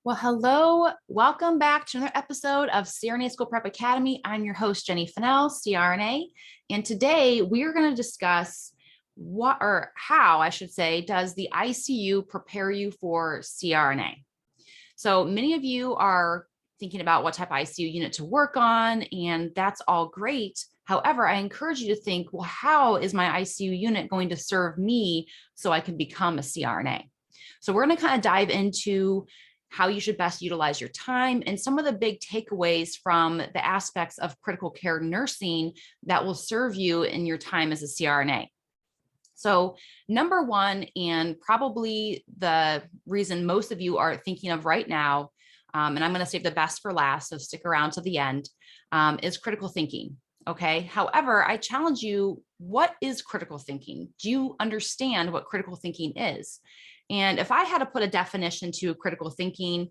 Well, hello. Welcome back to another episode of CRNA School Prep Academy. I'm your host, Jenny Fennell, CRNA. And today we are going to discuss how, I should say, does the ICU prepare you for CRNA? So many of you are thinking about what type of ICU unit to work on, and that's all great. However, I encourage you to think, well, how is my ICU unit going to serve me so I can become a CRNA? So we're going to kind of dive into how you should best utilize your time and some of the big takeaways from the aspects of critical care nursing that will serve you in your time as a CRNA. So number one, and probably the reason most of you are thinking of right now, and I'm going to save the best for last, so stick around to the end, is critical thinking. Okay. However, I challenge you, what is critical thinking? Do you understand what critical thinking is? And if I had to put a definition to critical thinking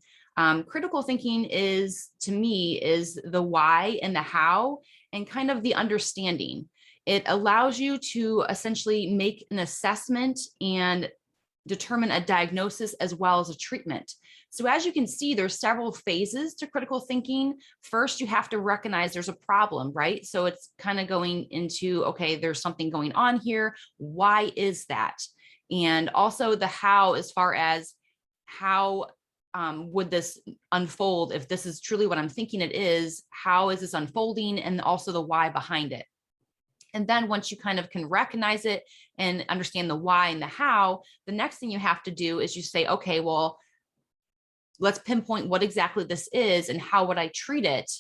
is, to me, is the why and the how and kind of the understanding. It allows you to essentially make an assessment and determine a diagnosis as well as a treatment. So as you can see, there's several phases to critical thinking. First, you have to recognize there's a problem, right? So it's kind of going into, okay, there's something going on here. Why is that? And also the how, as far as how would this unfold? If this is truly what I'm thinking it is, how is this unfolding? And also the why behind it. And then once you kind of can recognize it and understand the why and the how, the next thing you have to do is you say, okay, well, let's pinpoint what exactly this is and how would I treat it?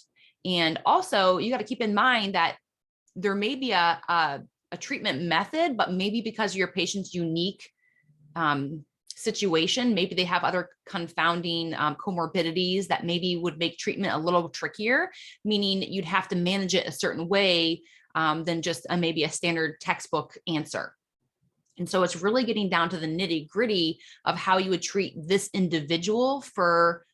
And also you got to keep in mind that there may be a treatment method, but maybe because of your patient's unique situation, maybe they have other confounding comorbidities that maybe would make treatment a little trickier, meaning you'd have to manage it a certain way than just maybe a standard textbook answer. And so it's really getting down to the nitty gritty of how you would treat this individual for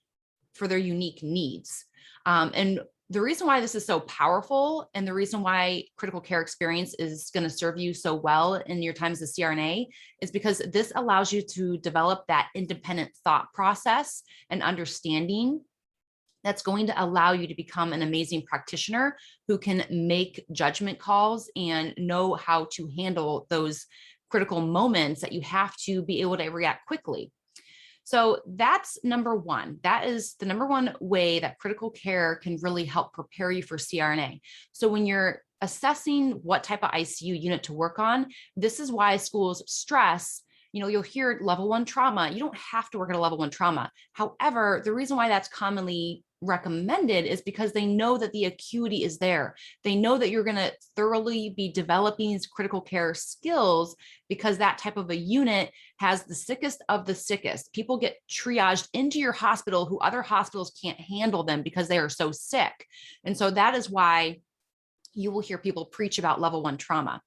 their unique needs. And the reason why this is so powerful and the reason why critical care experience is going to serve you so well in your time as a CRNA is because this allows you to develop that independent thought process and understanding that's going to allow you to become an amazing practitioner who can make judgment calls and know how to handle those critical moments that you have to be able to react quickly. So that's number one. That is the number one way that critical care can really help prepare you for CRNA. So when you're assessing what type of ICU unit to work on, this is why schools stress, you'll hear level 1 trauma. You don't have to work at a level 1 trauma. However, the reason why that's commonly recommended is because they know that the acuity is there. They know that you're going to thoroughly be developing these critical care skills because that type of a unit has the sickest of the sickest. People get triaged into your hospital who other hospitals can't handle them because they are so sick. And so that is why you will hear people preach about level 1 trauma.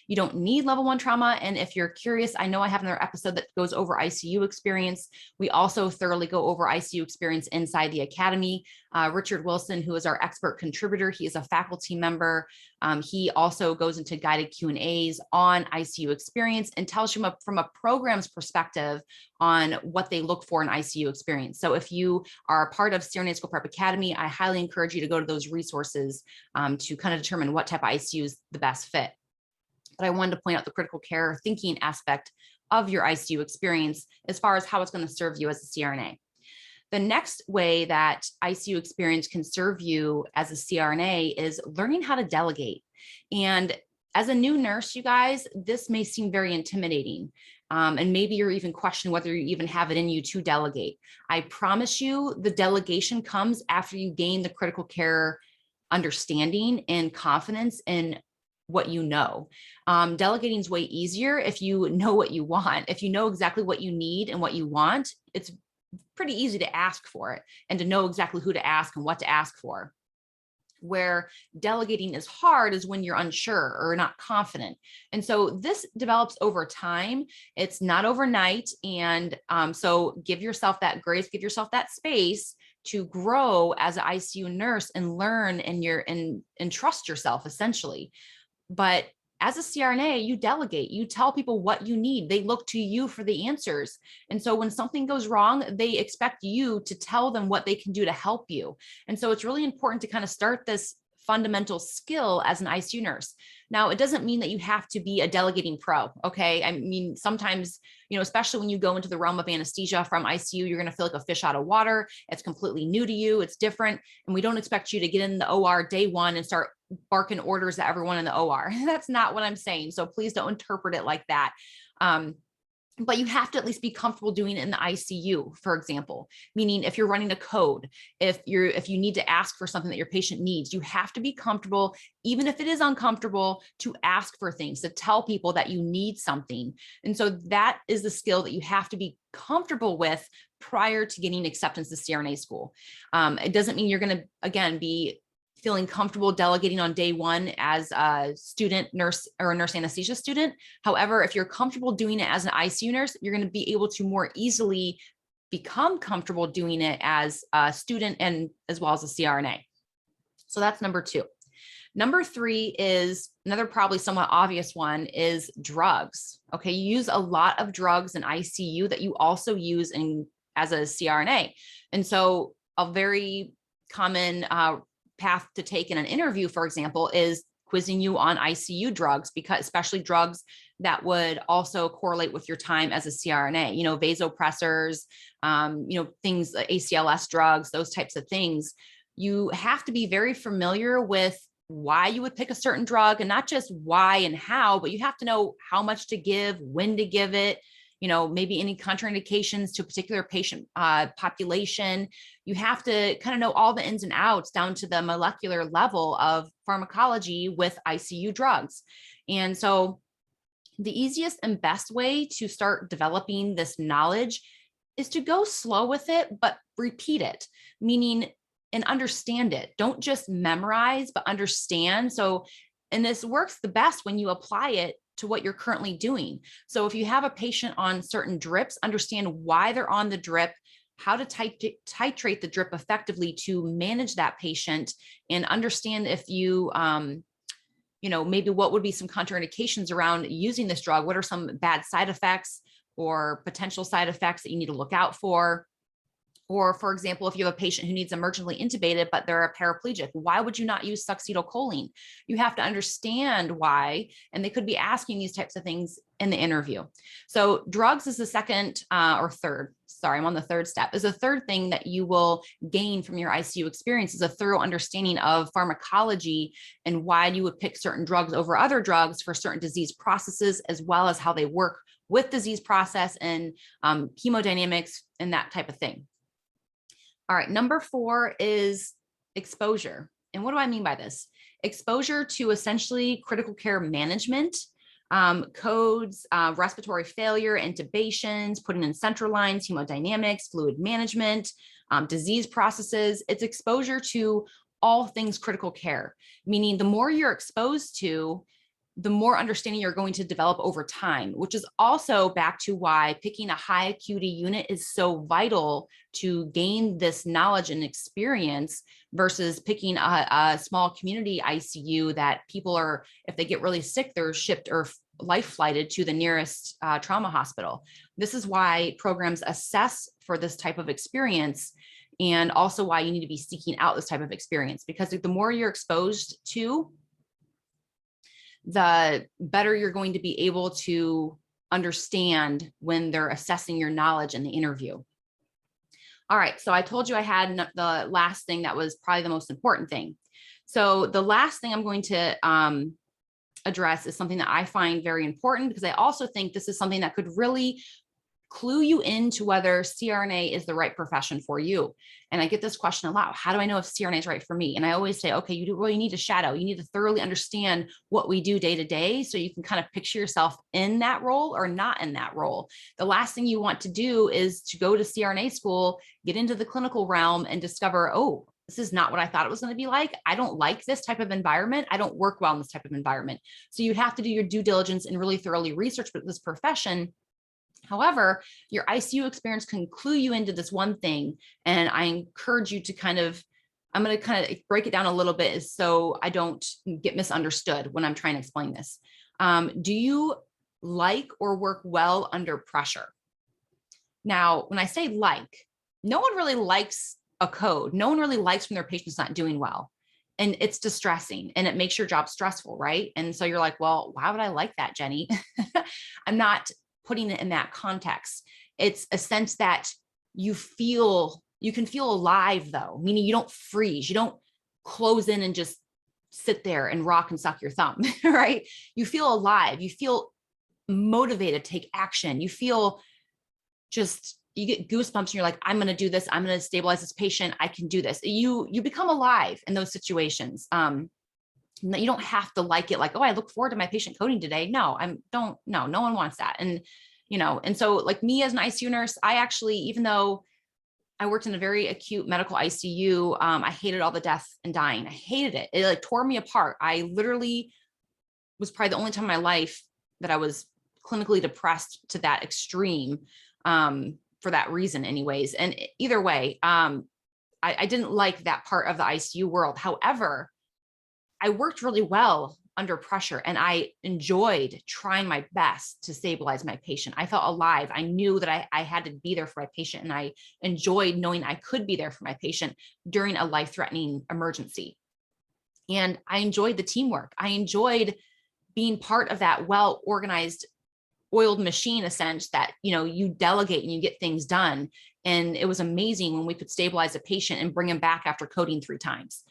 You don't need level 1 trauma. And if you're curious, I know I have another episode that goes over ICU experience. We also thoroughly go over ICU experience inside the academy. Richard Wilson, who is our expert contributor, he is a faculty member. He also goes into guided Q&As on ICU experience and tells you from a program's perspective on what they look for in ICU experience. So if you are a part of CRNA School Prep Academy, I highly encourage you to go to those resources to kind of determine what type of ICU is the best fit. But I wanted to point out the critical care thinking aspect of your ICU experience as far as how it's going to serve you as a CRNA. The next way that ICU experience can serve you as a CRNA is learning how to delegate. And as a new nurse, you guys, this may seem very intimidating. And maybe you're even questioning whether you even have it in you to delegate. I promise you the delegation comes after you gain the critical care understanding and confidence in what you know. Delegating is way easier if you know what you want. If you know exactly what you need and what you want, it's pretty easy to ask for it and to know exactly who to ask and what to ask for. Where delegating is hard is when you're unsure or not confident. And so this develops over time. It's not overnight. And so give yourself that grace, give yourself that space to grow as an ICU nurse and learn and trust yourself essentially. But as a CRNA, you delegate, you tell people what you need. They look to you for the answers. And so when something goes wrong, they expect you to tell them what they can do to help you. And so it's really important to kind of start this fundamental skill as an ICU nurse. Now, it doesn't mean that you have to be a delegating pro. Okay. I mean, sometimes, especially when you go into the realm of anesthesia from ICU, you're going to feel like a fish out of water. It's completely new to you. It's different. And we don't expect you to get in the OR day one and start barking orders at everyone in the OR. That's not what I'm saying. So please don't interpret it like that. But you have to at least be comfortable doing it in the ICU, for example, meaning if you're running a code, if you need to ask for something that your patient needs, you have to be comfortable, even if it is uncomfortable, to ask for things, to tell people that you need something. And so that is the skill that you have to be comfortable with prior to getting acceptance to CRNA school. It doesn't mean you're going to, again, be feeling comfortable delegating on day one as a student nurse or a nurse anesthesia student. However, if you're comfortable doing it as an ICU nurse, you're going to be able to more easily become comfortable doing it as a student and as well as a CRNA. So that's number 2. Number 3 is another probably somewhat obvious one, is drugs. Okay, you use a lot of drugs in ICU that you also use as a CRNA. And so a very common path to take in an interview, for example, is quizzing you on ICU drugs, because especially drugs that would also correlate with your time as a CRNA, vasopressors, things, ACLS drugs, those types of things. You have to be very familiar with why you would pick a certain drug, and not just why and how, but you have to know how much to give, when to give it, maybe any contraindications to a particular patient population. You have to kind of know all the ins and outs down to the molecular level of pharmacology with ICU drugs. And so the easiest and best way to start developing this knowledge is to go slow with it, but repeat it, meaning and understand it. Don't just memorize, but understand. So, and this works the best when you apply it to what you're currently doing. So if you have a patient on certain drips, understand why they're on the drip, how to titrate the drip effectively to manage that patient, and understand if you, maybe what would be some contraindications around using this drug. What are some bad side effects or potential side effects that you need to look out for? Or for example, if you have a patient who needs emergently intubated, but they're a paraplegic, why would you not use succinylcholine? You have to understand why, and they could be asking these types of things in the interview. So drugs is the second or third, sorry, I'm on the third step, is a third thing that you will gain from your ICU experience, is a thorough understanding of pharmacology and why you would pick certain drugs over other drugs for certain disease processes, as well as how they work with disease process and hemodynamics and that type of thing. All right, number 4 is exposure. And what do I mean by this? Exposure to essentially critical care management, codes, respiratory failure, intubations, putting in central lines, hemodynamics, fluid management, disease processes. It's exposure to all things critical care, meaning the more you're exposed to, the more understanding you're going to develop over time, which is also back to why picking a high acuity unit is so vital to gain this knowledge and experience versus picking a small community ICU that people are, if they get really sick, they're shipped or life flighted to the nearest trauma hospital. This is why programs assess for this type of experience, and also why you need to be seeking out this type of experience, because the more you're exposed to, the better you're going to be able to understand when they're assessing your knowledge in the interview. All right, so I told you I had the last thing that was probably the most important thing. So the last thing I'm going to address is something that I find very important, because I also think this is something that could really clue you into whether CRNA is the right profession for you. And I get this question a lot. How do I know if CRNA is right for me? And I always say, okay, you need to shadow. You need to thoroughly understand what we do day to day, so you can kind of picture yourself in that role or not in that role. The last thing you want to do is to go to CRNA school, get into the clinical realm, and discover, oh, this is not what I thought it was going to be like. I don't like this type of environment. I don't work well in this type of environment. So you have to do your due diligence and really thoroughly research this profession. However, your ICU experience can clue you into this one thing. And I encourage you to I'm going to kind of break it down a little bit so I don't get misunderstood when I'm trying to explain this. Do you like or work well under pressure? Now, when I say like, no one really likes a code. No one really likes when their patient's not doing well. And it's distressing and it makes your job stressful, right? And so you're like, well, why would I like that, Jenny? I'm not putting it in that context. It's a sense that you can feel alive though, meaning you don't freeze, you don't close in and just sit there and rock and suck your thumb, right? You feel alive, you feel motivated to take action. You feel you get goosebumps and you're like, I'm going to do this. I'm going to stabilize this patient. I can do this. You become alive in those situations. You don't have to like it. Like, oh, I look forward to my patient coding today. No, no one wants that. And, and so like me as an ICU nurse, I actually, even though I worked in a very acute medical ICU, I hated all the death and dying. I hated it. It like tore me apart. I literally was probably the only time in my life that I was clinically depressed to that extreme. For that reason anyways. And either way, I didn't like that part of the ICU world. However, I worked really well under pressure and I enjoyed trying my best to stabilize my patient. I felt alive. I knew that I had to be there for my patient and I enjoyed knowing I could be there for my patient during a life-threatening emergency. And I enjoyed the teamwork. I enjoyed being part of that well-organized oiled machine, a sense that, you delegate and you get things done. And it was amazing when we could stabilize a patient and bring him back after coding 3 times.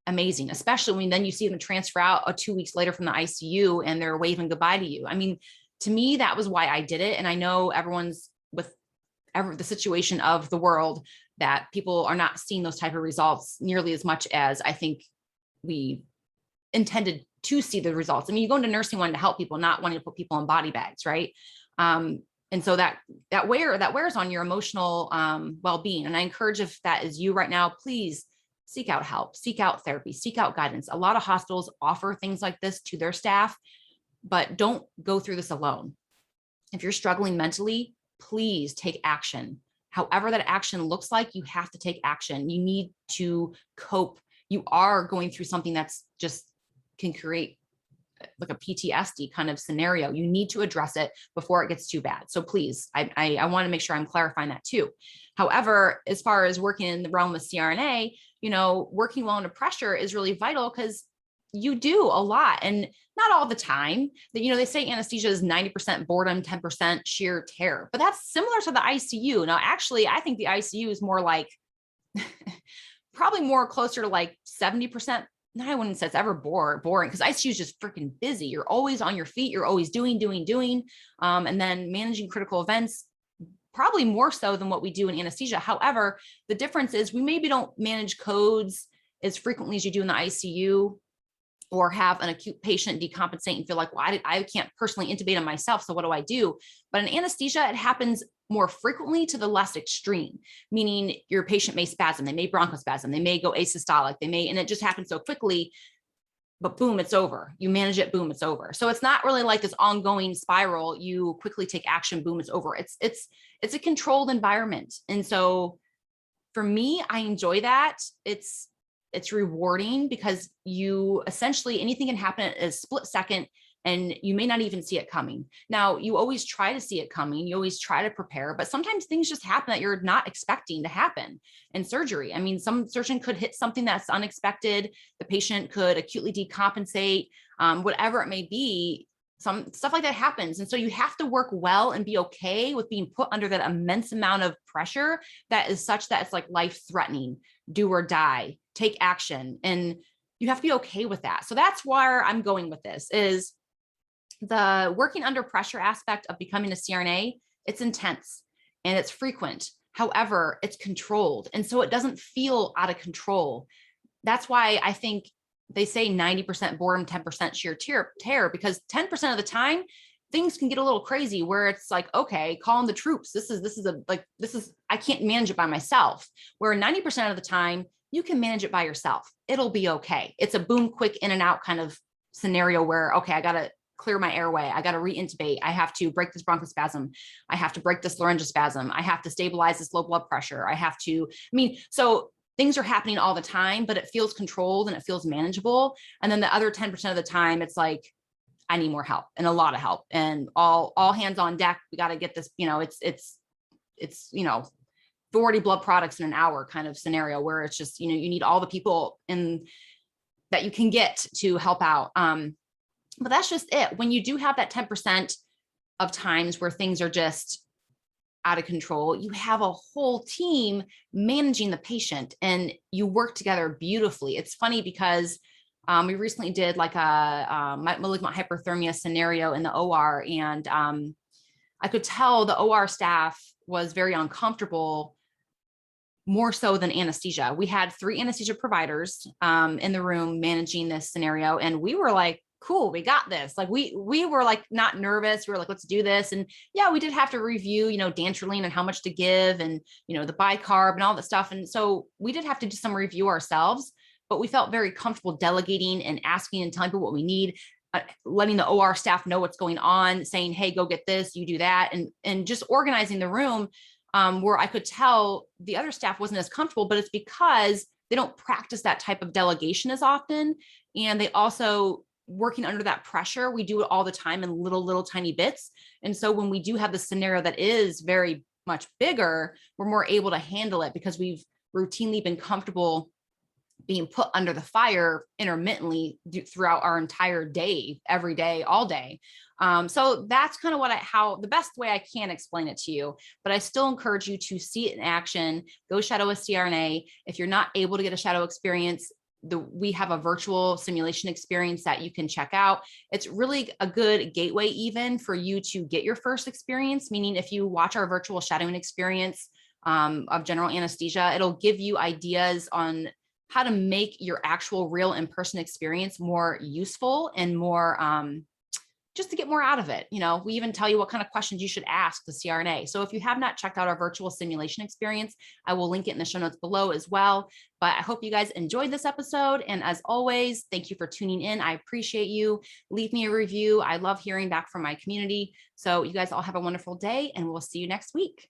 Amazing, especially when then you see them transfer out 2 weeks later from the ICU and they're waving goodbye to you. I mean, to me, that was why I did it. And I know everyone's with the situation of the world that people are not seeing those type of results nearly as much as I think we intended to see the results. I mean, you go into nursing wanting to help people, not wanting to put people in body bags, right? And so that wears on your emotional well-being. And I encourage, if that is you right now, please seek out help, seek out therapy, seek out guidance. A lot of hospitals offer things like this to their staff, but don't go through this alone. If you're struggling mentally, please take action. However that action looks like, you have to take action. You need to cope. You are going through something that's just can create like a PTSD kind of scenario. You need to address it before it gets too bad. So please, I want to make sure I'm clarifying that too. However, as far as working in the realm of CRNA, working well under pressure is really vital because you do a lot and not all the time. That they say anesthesia is 90% boredom, 10% sheer terror, but that's similar to the ICU. Now, actually, I think the ICU is more like probably more closer to like 70%. I wouldn't say it's ever boring because ICU is just freaking busy. You're always on your feet. You're always doing. And then managing critical events, probably more so than what we do in anesthesia. However, the difference is we maybe don't manage codes as frequently as you do in the ICU, or have an acute patient decompensate and feel like, well, I can't personally intubate them myself. So what do I do? But in anesthesia, it happens more frequently to the less extreme, meaning your patient may spasm, they may bronchospasm, they may go asystolic, and it just happens so quickly, but boom, it's over. You manage it, boom, it's over. So it's not really like this ongoing spiral. You quickly take action, boom, it's over. It's a controlled environment. And so for me, I enjoy that. It's rewarding because you essentially, anything can happen at a split second and you may not even see it coming. Now, you always try to see it coming. You always try to prepare, but sometimes things just happen that you're not expecting to happen in surgery. I mean, some surgeon could hit something that's unexpected. The patient could acutely decompensate, whatever it may be. Some stuff like that happens. And so you have to work well and be okay with being put under that immense amount of pressure that is such that it's like life-threatening, do or die, take action. And you have to be okay with that. So that's where I'm going with this, is the working under pressure aspect of becoming a CRNA. It's intense and it's frequent. However, it's controlled. And so it doesn't feel out of control. That's why I think they say 90% boredom, 10% sheer terror, because 10% of the time things can get a little crazy where it's like, okay, call in the troops. I can't manage it by myself. Where 90% of the time you can manage it by yourself. It'll be okay. It's a boom, quick in and out kind of scenario where, okay, I got to clear my airway. I got to re-intubate. I have to break this bronchospasm. I have to break this laryngospasm. I have to stabilize this low blood pressure. So things are happening all the time, but it feels controlled and it feels manageable. And then the other 10% of the time, it's like, I need more help and a lot of help, and all hands on deck. We got to get this, it's 40 blood products in an hour kind of scenario where it's just, you need all the people in that you can get to help out. But that's just it. When you do have that 10% of times where things are just out of control, you have a whole team managing the patient and you work together beautifully. It's funny because we recently did like a malignant hyperthermia scenario in the OR, and I could tell the OR staff was very uncomfortable, more so than anesthesia. We had 3 anesthesia providers in the room managing this scenario, and we were like, cool, we got this. Like we were like not nervous. We were like, let's do this. And yeah, we did have to review, dantrolene and how much to give, and the bicarb and all that stuff. And so we did have to do some review ourselves, but we felt very comfortable delegating and asking and telling people what we need, letting the OR staff know what's going on, saying, hey, go get this, you do that, and just organizing the room, where I could tell the other staff wasn't as comfortable, but it's because they don't practice that type of delegation as often. And they also, working under that pressure, we do it all the time in little tiny bits. And so when we do have the scenario that is very much bigger, we're more able to handle it because we've routinely been comfortable being put under the fire intermittently throughout our entire day, every day, all day. So that's kind of how the best way I can explain it to you, but I still encourage you to see it in action. Go shadow a CRNA. If you're not able to get a shadow experience, we have a virtual simulation experience that you can check out. It's really a good gateway even for you to get your first experience, meaning if you watch our virtual shadowing experience of general anesthesia, it'll give you ideas on how to make your actual real in-person experience more useful and more just to get more out of it. We even tell you what kind of questions you should ask the CRNA. So if you have not checked out our virtual simulation experience, I will link it in the show notes below as well. But I hope you guys enjoyed this episode. And as always, thank you for tuning in. I appreciate you. Leave me a review. I love hearing back from my community. So you guys all have a wonderful day, and we'll see you next week.